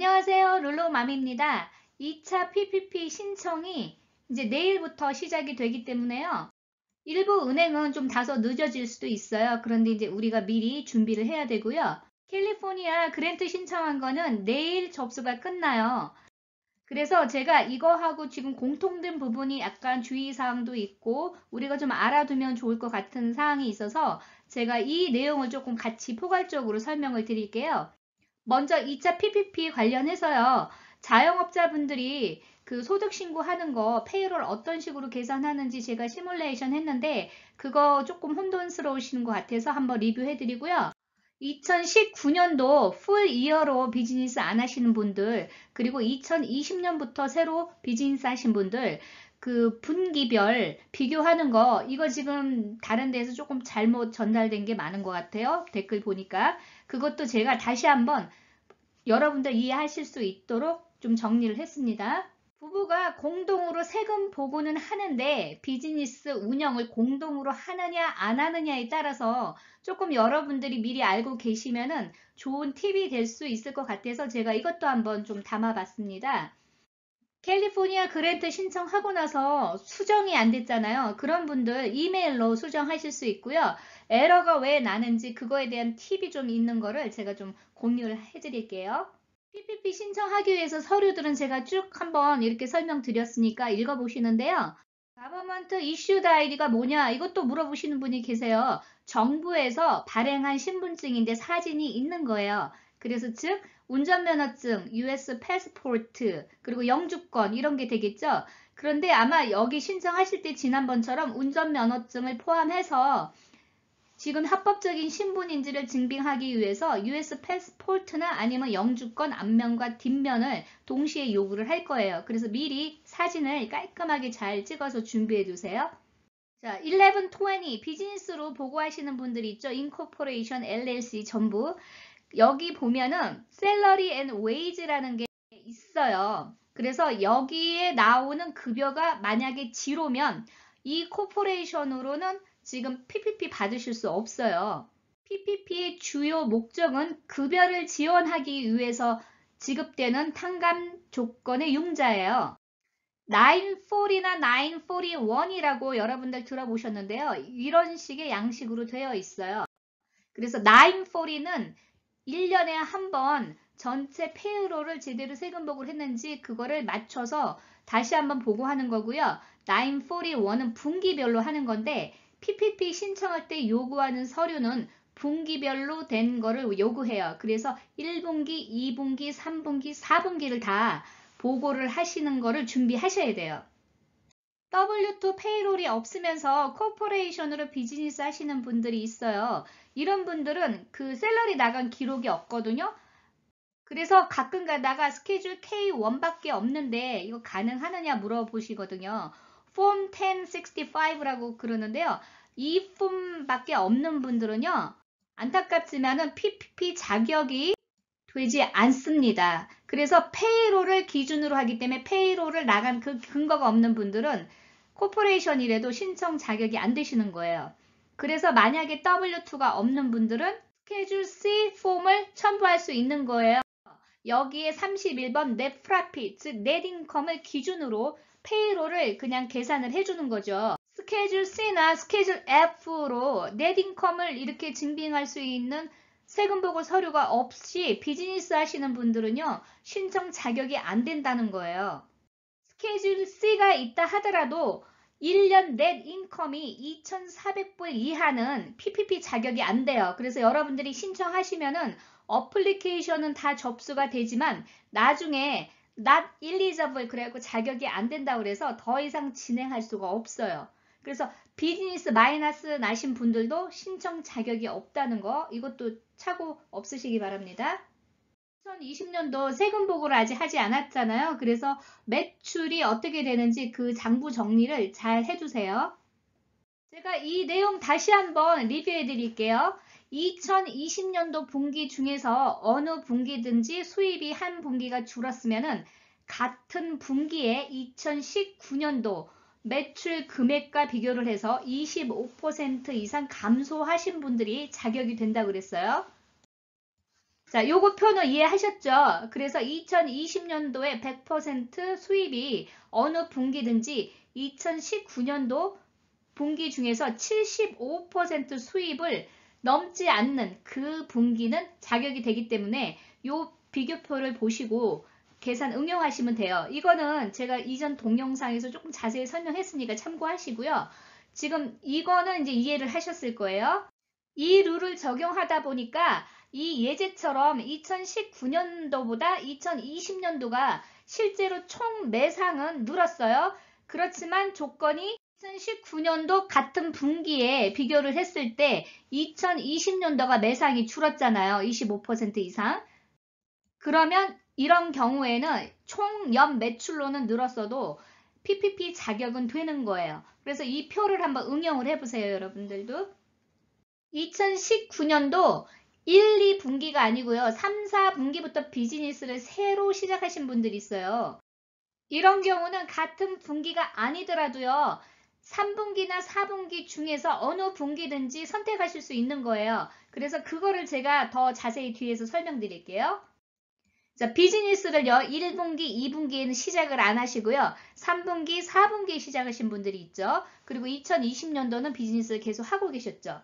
안녕하세요. 룰루맘입니다. 2차 PPP 신청이 이제 내일부터 시작이 되기 때문에요. 일부 은행은 좀 다소 늦어질 수도 있어요. 그런데 이제 우리가 미리 준비를 해야 되고요. 캘리포니아 그랜트 신청한 거는 내일 접수가 끝나요. 그래서 제가 이거하고 지금 공통된 부분이 약간 주의사항도 있고 우리가 좀 알아두면 좋을 것 같은 사항이 있어서 제가 이 내용을 조금 같이 포괄적으로 설명을 드릴게요. 먼저 2차 PPP 관련해서요. 자영업자분들이 그 소득 신고하는 거 페이롤 어떤 식으로 계산하는지 제가 시뮬레이션 했는데 그거 조금 혼돈스러우신 것 같아서 한번 리뷰해 드리고요. 2019년도 풀 이어로 비즈니스 안 하시는 분들 그리고 2020년부터 새로 비즈니스 하신 분들 그 분기별 비교하는 거 이거 지금 다른 데서 조금 잘못 전달된 게 많은 것 같아요. 댓글 보니까 그것도 제가 다시 한번 여러분들 이해하실 수 있도록 좀 정리를 했습니다. 부부가 공동으로 세금 보고는 하는데 비즈니스 운영을 공동으로 하느냐 안 하느냐에 따라서 조금 여러분들이 미리 알고 계시면은 좋은 팁이 될 수 있을 것 같아서 제가 이것도 한번 좀 담아봤습니다. 캘리포니아 그랜트 신청하고 나서 수정이 안 됐잖아요. 그런 분들 이메일로 수정하실 수 있고요. 에러가 왜 나는지 그거에 대한 팁이 좀 있는 거를 제가 좀 공유를 해드릴게요. PPP 신청하기 위해서 서류들은 제가 쭉 한번 이렇게 설명드렸으니까 읽어보시는데요. Government Issued ID가 뭐냐 이것도 물어보시는 분이 계세요. 정부에서 발행한 신분증인데 사진이 있는 거예요. 그래서 즉 운전면허증, US 패스포트, 그리고 영주권 이런 게 되겠죠. 그런데 아마 여기 신청하실 때 지난번처럼 운전면허증을 포함해서 지금 합법적인 신분인지를 증빙하기 위해서 US 패스포트나 아니면 영주권 앞면과 뒷면을 동시에 요구를 할 거예요. 그래서 미리 사진을 깔끔하게 잘 찍어서 준비해 두세요. 자, 1120 비즈니스로 보고하시는 분들이 있죠. 인코퍼레이션, LLC 전부. 여기 보면은 셀러리 앤 웨이지라는 게 있어요. 그래서 여기에 나오는 급여가 만약에 지로면 이 코퍼레이션으로는 지금 PPP 받으실 수 없어요. PPP의 주요 목적은 급여를 지원하기 위해서 지급되는 탕감 조건의 융자예요. 940이나 941이라고 여러분들 들어보셨는데요. 이런 식의 양식으로 되어 있어요. 그래서 940는 1년에 한 번 전체 페이롤을 제대로 세금복을 했는지 그거를 맞춰서 다시 한번 보고하는 거고요. 941은 분기별로 하는 건데 PPP 신청할 때 요구하는 서류는 분기별로 된 거를 요구해요. 그래서 1분기, 2분기, 3분기, 4분기를 다 보고를 하시는 거를 준비하셔야 돼요. W2 페이롤이 없으면서 코퍼레이션으로 비즈니스 하시는 분들이 있어요. 이런 분들은 그 셀러리 나간 기록이 없거든요. 그래서 가끔 가다가 스케줄 K1밖에 없는데 이거 가능하느냐 물어보시거든요. 폼 1065라고 그러는데요. 이 폼밖에 없는 분들은요. 안타깝지만은 PPP 자격이 되지 않습니다. 그래서 페이롤을 기준으로 하기 때문에 페이롤을 나간 그 근거가 없는 분들은 코퍼레이션이라도 신청 자격이 안 되시는 거예요. 그래서 만약에 W2가 없는 분들은 스케줄 C 폼을 첨부할 수 있는 거예요. 여기에 31번 넷 프라핏, 즉 넷인컴을 기준으로 페이롤을 그냥 계산을 해주는 거죠. 스케줄 C나 스케줄 F로 넷인컴을 이렇게 증빙할 수 있는 세금보고 서류가 없이 비즈니스 하시는 분들은요, 신청 자격이 안 된다는 거예요. 스케줄 C가 있다 하더라도 1년 넷 인컴이 2,400불 이하는 PPP 자격이 안 돼요. 그래서 여러분들이 신청하시면은 어플리케이션은 다 접수가 되지만 나중에 not eligible 그래갖고 자격이 안 된다고 그래서 더 이상 진행할 수가 없어요. 그래서 비즈니스 마이너스 나신 분들도 신청 자격이 없다는 거 이것도 차고 없으시기 바랍니다. 2020년도 세금 보고를 아직 하지 않았잖아요. 그래서 매출이 어떻게 되는지 그 장부 정리를 잘 해주세요. 제가 이 내용 다시 한번 리뷰해 드릴게요. 2020년도 분기 중에서 어느 분기든지 수입이 한 분기가 줄었으면 같은 분기에 2019년도 매출 금액과 비교를 해서 25% 이상 감소하신 분들이 자격이 된다고 그랬어요. 자, 요거 표는 이해하셨죠? 그래서 2020년도에 100% 수입이 어느 분기든지 2019년도 분기 중에서 75% 수입을 넘지 않는 그 분기는 자격이 되기 때문에 요 비교표를 보시고 계산 응용하시면 돼요. 이거는 제가 이전 동영상에서 조금 자세히 설명했으니까 참고하시고요. 지금 이거는 이제 이해를 하셨을 거예요. 이 룰을 적용하다 보니까 이 예제처럼 2019년도보다 2020년도가 실제로 총 매상은 늘었어요. 그렇지만 조건이 2019년도 같은 분기에 비교를 했을 때 2020년도가 매상이 줄었잖아요. 25% 이상. 그러면 이런 경우에는 총 연 매출로는 늘었어도 PPP 자격은 되는 거예요. 그래서 이 표를 한번 응용을 해보세요, 여러분들도. 2019년도 1, 2분기가 아니고요. 3, 4분기부터 비즈니스를 새로 시작하신 분들이 있어요. 이런 경우는 같은 분기가 아니더라도요. 3분기나 4분기 중에서 어느 분기든지 선택하실 수 있는 거예요. 그래서 그거를 제가 더 자세히 뒤에서 설명드릴게요. 자, 비즈니스를요. 1분기, 2분기에는 시작을 안 하시고요. 3분기, 4분기에 시작하신 분들이 있죠. 그리고 2020년도는 비즈니스를 계속 하고 계셨죠.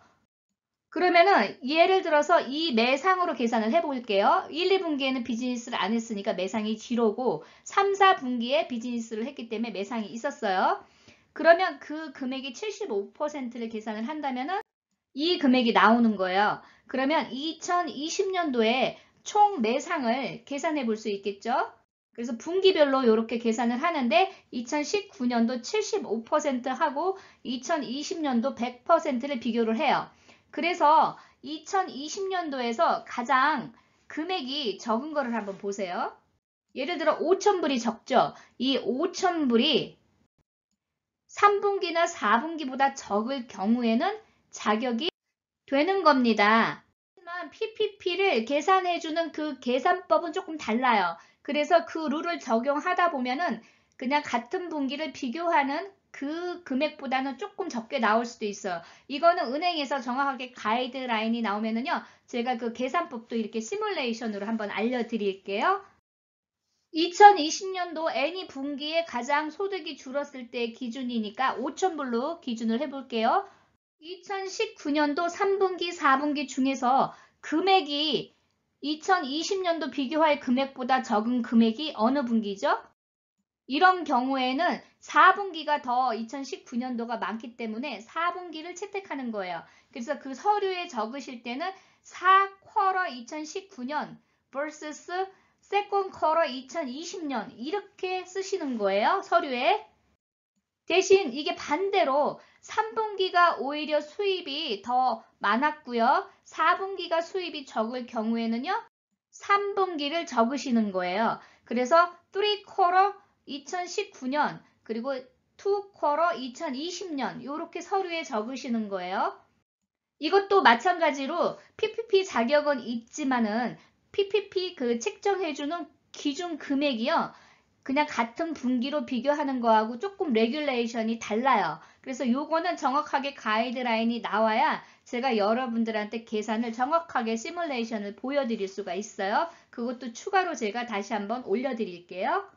그러면은 예를 들어서 이 매상으로 계산을 해볼게요. 1, 2분기에는 비즈니스를 안 했으니까 매상이 0고 3, 4분기에 비즈니스를 했기 때문에 매상이 있었어요. 그러면 그 금액이 75%를 계산을 한다면은 이 금액이 나오는 거예요. 그러면 2020년도에 총 매상을 계산해 볼 수 있겠죠? 그래서 분기별로 이렇게 계산을 하는데 2019년도 75% 하고 2020년도 100%를 비교를 해요. 그래서 2020년도에서 가장 금액이 적은 거를 한번 보세요. 예를 들어 5,000불이 적죠? 이 5,000불이 3분기나 4분기보다 적을 경우에는 자격이 되는 겁니다. 하지만 PPP를 계산해주는 그 계산법은 조금 달라요. 그래서 그 룰을 적용하다 보면은 그냥 같은 분기를 비교하는 그 금액보다는 조금 적게 나올 수도 있어요. 이거는 은행에서 정확하게 가이드라인이 나오면은요. 제가 그 계산법도 이렇게 시뮬레이션으로 한번 알려드릴게요. 2020년도 애니 분기에 가장 소득이 줄었을 때 기준이니까 5,000불로 기준을 해볼게요. 2019년도 3분기, 4분기 중에서 금액이 2020년도 비교할 금액보다 적은 금액이 어느 분기죠? 이런 경우에는 4분기가 더 2019년도가 많기 때문에 4분기를 채택하는 거예요. 그래서 그 서류에 적으실 때는 4쿼터 2019년 vs second quarter 2020년 이렇게 쓰시는 거예요. 서류에. 대신 이게 반대로 3분기가 오히려 수입이 더 많았고요. 4분기가 수입이 적을 경우에는요. 3분기를 적으시는 거예요. 그래서 3쿼터 2019년 그리고 2쿼터 2020년 이렇게 서류에 적으시는 거예요. 이것도 마찬가지로 PPP 자격은 있지만은 PPP 그 책정해주는 기준 금액이요. 그냥 같은 분기로 비교하는 거하고 조금 레귤레이션이 달라요. 그래서 요거는 정확하게 가이드라인이 나와야 제가 여러분들한테 계산을 정확하게 시뮬레이션을 보여드릴 수가 있어요. 그것도 추가로 제가 다시 한번 올려드릴게요.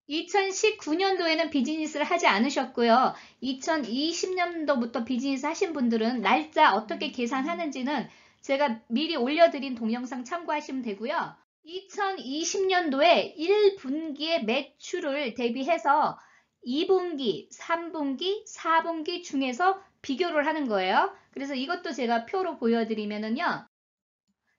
2019년도에는 비즈니스를 하지 않으셨고요. 2020년도부터 비즈니스 하신 분들은 날짜 어떻게 계산하는지는 제가 미리 올려드린 동영상 참고하시면 되고요. 2020년도에 1분기의 매출을 대비해서 2분기, 3분기, 4분기 중에서 비교를 하는 거예요. 그래서 이것도 제가 표로 보여드리면은요.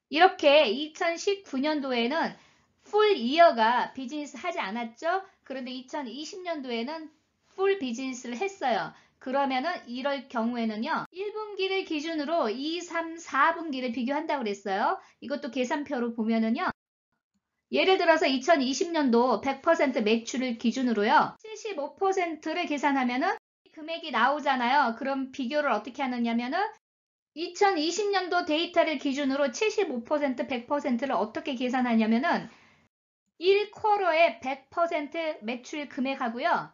이렇게 2019년도에는 풀 이어가 비즈니스 하지 않았죠? 그런데 2020년도에는 풀 비즈니스를 했어요. 그러면은 이럴 경우에는요. 1분기를 기준으로 2, 3, 4분기를 비교한다고 그랬어요. 이것도 계산표로 보면은요. 예를 들어서 2020년도 100% 매출을 기준으로요. 75%를 계산하면은 금액이 나오잖아요. 그럼 비교를 어떻게 하느냐면은 2020년도 데이터를 기준으로 75%, 100%를 어떻게 계산하냐면은 1쿼터에 100% 매출 금액하고요.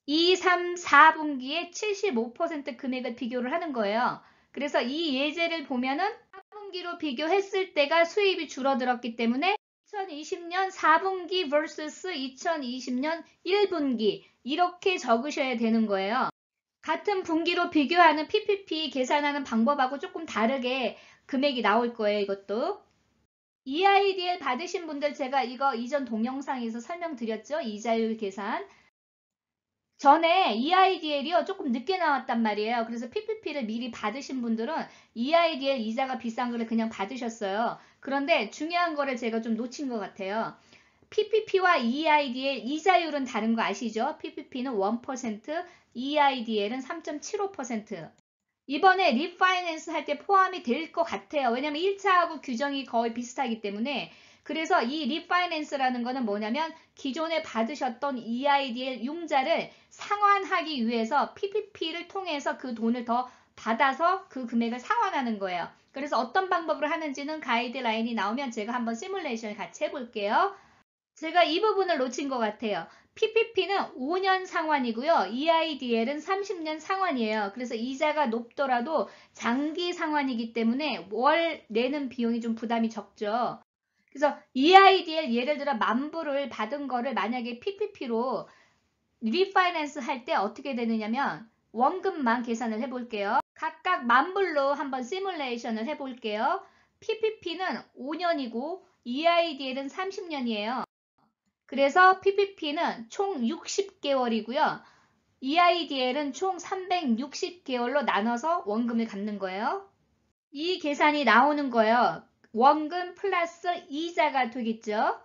2, 3, 4분기에 75% 금액을 비교를 하는 거예요. 그래서 이 예제를 보면은 4분기로 비교했을 때가 수입이 줄어들었기 때문에 2020년 4분기 vs 2020년 1분기 이렇게 적으셔야 되는 거예요. 같은 분기로 비교하는 PPP 계산하는 방법하고 조금 다르게 금액이 나올 거예요. 이것도. EIDL 받으신 분들 제가 이거 이전 동영상에서 설명드렸죠. 이자율 계산. 전에 EIDL이요 조금 늦게 나왔단 말이에요. 그래서 PPP를 미리 받으신 분들은 EIDL 이자가 비싼 거를 그냥 받으셨어요. 그런데 중요한 거를 제가 좀 놓친 것 같아요. PPP와 EIDL 이자율은 다른 거 아시죠? PPP는 1%, EIDL은 3.75%. 이번에 리파이낸스 할 때 포함이 될 것 같아요. 왜냐면 1차하고 규정이 거의 비슷하기 때문에. 그래서 이 리파이낸스라는 거는 뭐냐면 기존에 받으셨던 EIDL 융자를 상환하기 위해서 PPP를 통해서 그 돈을 더 받아서 그 금액을 상환하는 거예요. 그래서 어떤 방법으로 하는지는 가이드라인이 나오면 제가 한번 시뮬레이션을 같이 해볼게요. 제가 이 부분을 놓친 것 같아요. PPP는 5년 상환이고요. EIDL은 30년 상환이에요. 그래서 이자가 높더라도 장기 상환이기 때문에 월 내는 비용이 좀 부담이 적죠. 그래서 EIDL 예를 들어 10,000불을 받은 거를 만약에 PPP로 리파이낸스 할 때 어떻게 되느냐면 원금만 계산을 해볼게요. 각각 10,000불로 한번 시뮬레이션을 해볼게요. PPP는 5년이고 EIDL은 30년이에요. 그래서 PPP는 총 60개월이고요. EIDL은 총 360개월로 나눠서 원금을 갚는 거예요. 이 계산이 나오는 거예요. 원금 플러스 이자가 되겠죠.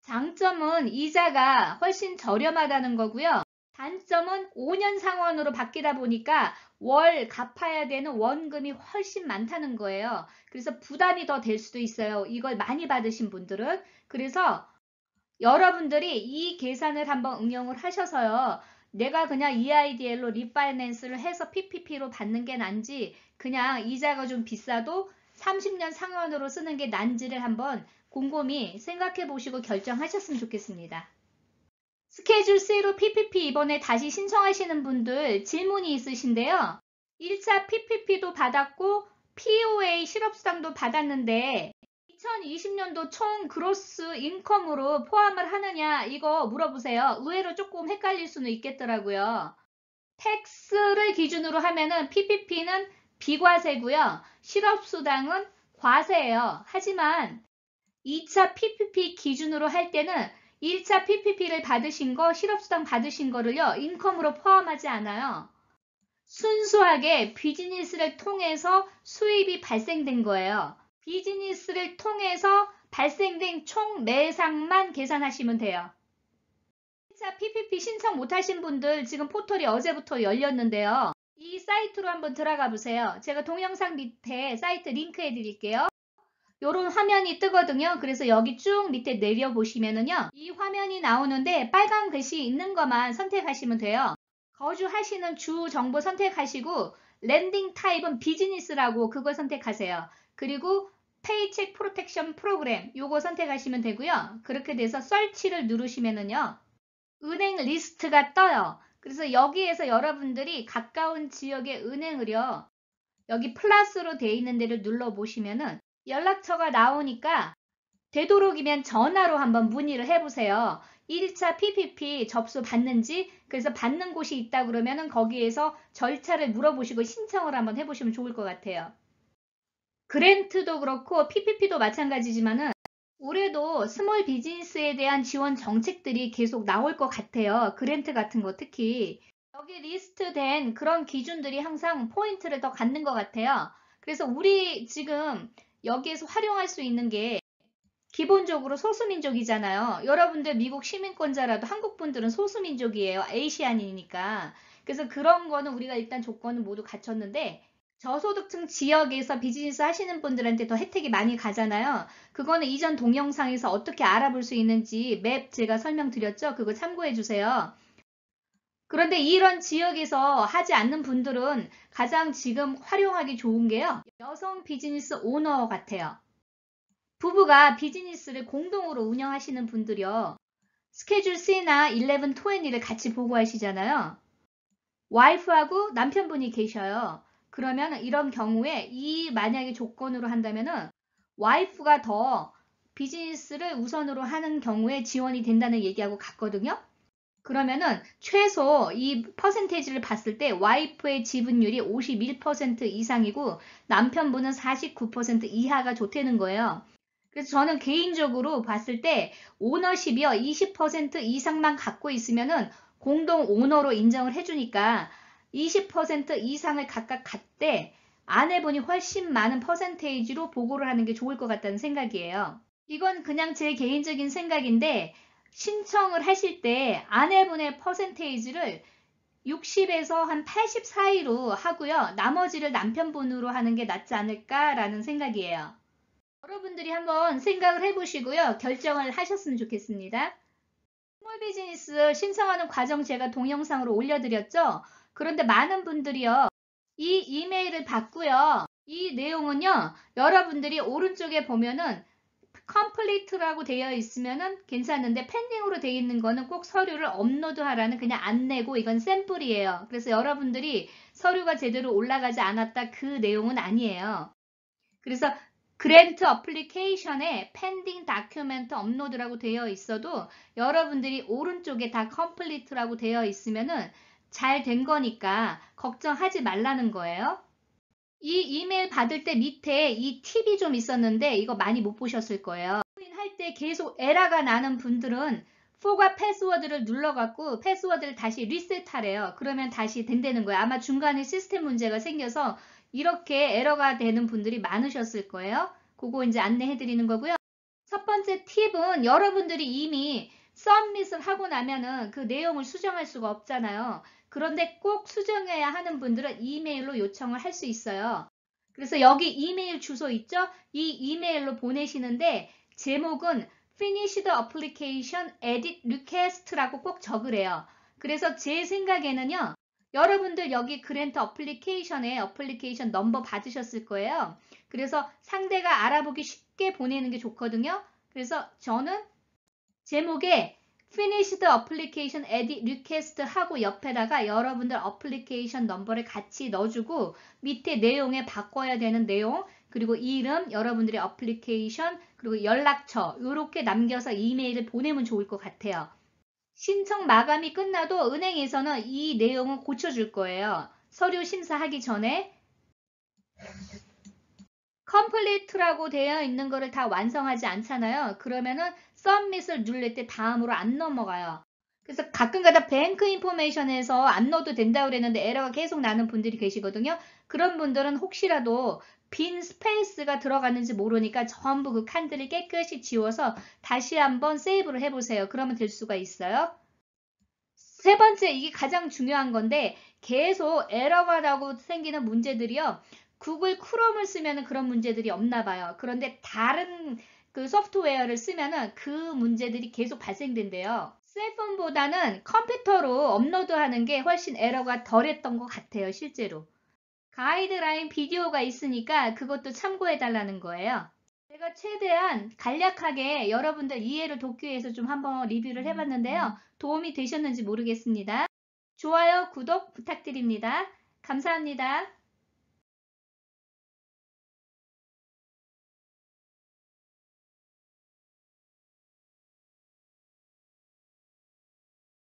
장점은 이자가 훨씬 저렴하다는 거고요. 단점은 5년 상환으로 바뀌다 보니까 월 갚아야 되는 원금이 훨씬 많다는 거예요. 그래서 부담이 더 될 수도 있어요. 이걸 많이 받으신 분들은. 그래서 여러분들이 이 계산을 한번 응용을 하셔서요. 내가 그냥 EIDL로 리파이낸스를 해서 PPP로 받는 게 난지 그냥 이자가 좀 비싸도 30년 상환으로 쓰는 게 난지를 한번 곰곰이 생각해 보시고 결정하셨으면 좋겠습니다. 스케줄 C로 PPP 이번에 다시 신청하시는 분들 질문이 있으신데요. 1차 PPP도 받았고 POA 실업수당도 받았는데 2020년도 총 그로스 인컴으로 포함을 하느냐 이거 물어보세요. 의외로 조금 헷갈릴 수는 있겠더라고요. 텍스를 기준으로 하면은 PPP는 비과세고요. 실업수당은 과세예요. 하지만 2차 PPP 기준으로 할 때는 1차 PPP를 받으신 거, 실업수당 받으신 거를요. 인컴으로 포함하지 않아요. 순수하게 비즈니스를 통해서 수입이 발생된 거예요. 비즈니스를 통해서 발생된 총 매상만 계산하시면 돼요. 1차 PPP 신청 못하신 분들 지금 포털이 어제부터 열렸는데요. 이 사이트로 한번 들어가 보세요. 제가 동영상 밑에 사이트 링크 해드릴게요. 요런 화면이 뜨거든요. 그래서 여기 쭉 밑에 내려보시면은요. 이 화면이 나오는데 빨간 글씨 있는 것만 선택하시면 돼요. 거주하시는 주 정보 선택하시고 랜딩 타입은 비즈니스라고 그걸 선택하세요. 그리고 페이책 프로텍션 프로그램 요거 선택하시면 되고요. 그렇게 돼서 설치를 누르시면은요. 은행 리스트가 떠요. 그래서 여기에서 여러분들이 가까운 지역의 은행을요. 여기 플러스로 되어 있는 데를 눌러보시면은 연락처가 나오니까 되도록이면 전화로 한번 문의를 해보세요. 1차 PPP 접수 받는지 그래서 받는 곳이 있다 그러면은 거기에서 절차를 물어보시고 신청을 한번 해보시면 좋을 것 같아요. 그랜트도 그렇고 PPP도 마찬가지지만은 올해도 스몰 비즈니스에 대한 지원 정책들이 계속 나올 것 같아요. 그랜트 같은 거 특히 여기 리스트된 그런 기준들이 항상 포인트를 더 갖는 것 같아요. 그래서 우리 지금 여기에서 활용할 수 있는 게 기본적으로 소수민족이잖아요. 여러분들 미국 시민권자라도 한국 분들은 소수민족이에요. 아시안이니까. 그래서 그런 거는 우리가 일단 조건은 모두 갖췄는데 저소득층 지역에서 비즈니스 하시는 분들한테 더 혜택이 많이 가잖아요. 그거는 이전 동영상에서 어떻게 알아볼 수 있는지 맵 제가 설명드렸죠. 그거 참고해 주세요. 그런데 이런 지역에서 하지 않는 분들은 가장 지금 활용하기 좋은 게요. 여성 비즈니스 오너 같아요. 부부가 비즈니스를 공동으로 운영하시는 분들이요. 스케줄 C나 1120를 같이 보고 하시잖아요. 와이프하고 남편분이 계셔요. 그러면 이런 경우에 이 만약에 조건으로 한다면은 와이프가 더 비즈니스를 우선으로 하는 경우에 지원이 된다는 얘기하고 같거든요. 그러면은 최소 이 퍼센테이지를 봤을 때 와이프의 지분율이 51% 이상이고 남편분은 49% 이하가 좋다는 거예요. 그래서 저는 개인적으로 봤을 때 오너십이요 20% 이상만 갖고 있으면은 공동 오너로 인정을 해주니까 20% 이상을 각각 갖되 아내분이 훨씬 많은 퍼센테이지로 보고를 하는 게 좋을 것 같다는 생각이에요. 이건 그냥 제 개인적인 생각인데 신청을 하실 때 아내분의 퍼센테이지를 60에서 한 80 사이로 하고요. 나머지를 남편분으로 하는 게 낫지 않을까라는 생각이에요. 여러분들이 한번 생각을 해보시고요. 결정을 하셨으면 좋겠습니다. 스몰 비즈니스 신청하는 과정 제가 동영상으로 올려드렸죠. 그런데 많은 분들이요. 이 이메일을 받고요. 이 내용은요. 여러분들이 오른쪽에 보면은 complete라고 되어 있으면은 괜찮은데 pending으로 되어 있는 거는 꼭 서류를 업로드하라는 그냥 안내고 이건 샘플이에요. 그래서 여러분들이 서류가 제대로 올라가지 않았다 그 내용은 아니에요. 그래서 그랜트 어플리케이션에 pending 다큐멘트 업로드라고 되어 있어도 여러분들이 오른쪽에 다 complete라고 되어 있으면은 잘 된 거니까 걱정하지 말라는 거예요. 이 이메일 받을 때 밑에 이 팁이 좀 있었는데 이거 많이 못 보셨을 거예요. 할 때 계속 에러가 나는 분들은 forgot 패스워드를 눌러갖고 패스워드를 다시 리셋하래요. 그러면 다시 된다는 거예요. 아마 중간에 시스템 문제가 생겨서 이렇게 에러가 되는 분들이 많으셨을 거예요. 그거 이제 안내해 드리는 거고요. 첫 번째 팁은 여러분들이 이미 서밋을 하고 나면은 그 내용을 수정할 수가 없잖아요. 그런데 꼭 수정해야 하는 분들은 이메일로 요청을 할 수 있어요. 그래서 여기 이메일 주소 있죠? 이 이메일로 보내시는데 제목은 Finished Application Edit Request라고 꼭 적으래요. 그래서 제 생각에는요. 여러분들 여기 그랜트 어플리케이션에 어플리케이션 넘버 받으셨을 거예요. 그래서 상대가 알아보기 쉽게 보내는 게 좋거든요. 그래서 저는 제목에 Finished Application Edit Request 하고 옆에다가 여러분들 어플리케이션 넘버를 같이 넣어주고 밑에 내용에 바꿔야 되는 내용 그리고 이름, 여러분들의 어플리케이션 그리고 연락처 이렇게 남겨서 이메일을 보내면 좋을 것 같아요. 신청 마감이 끝나도 은행에서는 이 내용은 고쳐줄 거예요. 서류 심사하기 전에 컴플리트라고 되어 있는 거를 다 완성하지 않잖아요. 그러면은 submit을 누를 때 다음으로 안 넘어가요. 그래서 가끔가다 뱅크 인포메이션에서 안 넣어도 된다고 그랬는데 에러가 계속 나는 분들이 계시거든요. 그런 분들은 혹시라도 빈 스페이스가 들어갔는지 모르니까 전부 그 칸들을 깨끗이 지워서 다시 한번 세이브를 해보세요. 그러면 될 수가 있어요. 세 번째, 이게 가장 중요한 건데 계속 에러가 나고 생기는 문제들이요. 구글 크롬을 쓰면 그런 문제들이 없나 봐요. 그런데 다른 그 소프트웨어를 쓰면 그 문제들이 계속 발생된대요. 셀폰보다는 컴퓨터로 업로드하는 게 훨씬 에러가 덜했던 것 같아요. 실제로. 가이드라인 비디오가 있으니까 그것도 참고해 달라는 거예요. 제가 최대한 간략하게 여러분들 이해를 돕기 위해서 좀 한번 리뷰를 해봤는데요. 도움이 되셨는지 모르겠습니다. 좋아요, 구독 부탁드립니다. 감사합니다.